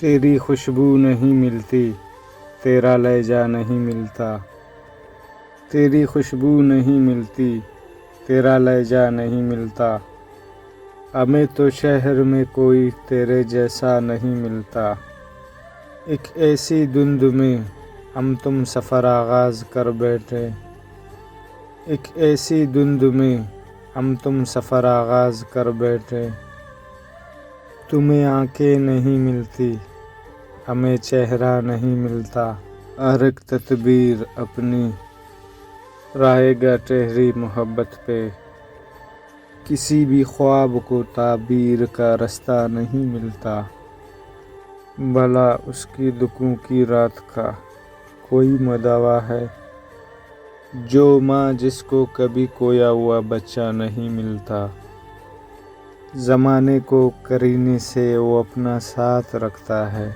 تیری خوشبو نہیں ملتی، تیرا لہجہ نہیں ملتا۔ تیری خوشبو نہیں ملتی، تیرا لہجہ نہیں ملتا۔ ہمیں تو شہر میں کوئی تیرے جیسا نہیں ملتا۔ ایک ایسی دھند میں ہم تم سفر آغاز کر بیٹھے، ایک ایسی دھند میں ہم تم سفر آغاز کر بیٹھے۔ تمہیں آنکھیں نہیں ملتی، ہمیں چہرہ نہیں ملتا۔ ہر ایک تدبیر اپنی رہے گا ٹھہری محبت پہ، کسی بھی خواب کو تعبیر کا رستہ نہیں ملتا۔ بھلا اس کی دکھوں کی رات کا کوئی مداوا ہے، جو ماں جس کو کبھی کھویا ہوا بچہ نہیں ملتا۔ زمانے کو قرینے سے وہ اپنا ساتھ رکھتا ہے،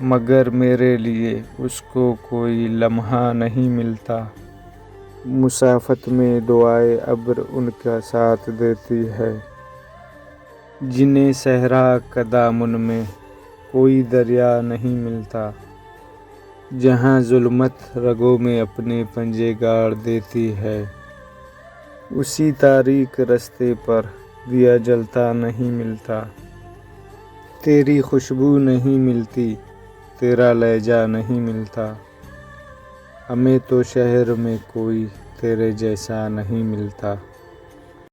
مگر میرے لیے اس کو کوئی لمحہ نہیں ملتا۔ مسافت میں دعائے ابر ان کا ساتھ دیتی ہے، جنہیں صحرا کا دامن میں کوئی دریا نہیں ملتا۔ جہاں ظلمت رگوں میں اپنے پنجے گاڑ دیتی ہے، اسی تاریک رستے پر دیا جلتا نہیں ملتا۔ تیری خوشبو نہیں ملتی، تیرا لہجہ نہیں ملتا۔ ہمیں تو شہر میں کوئی تیرے جیسا نہیں ملتا۔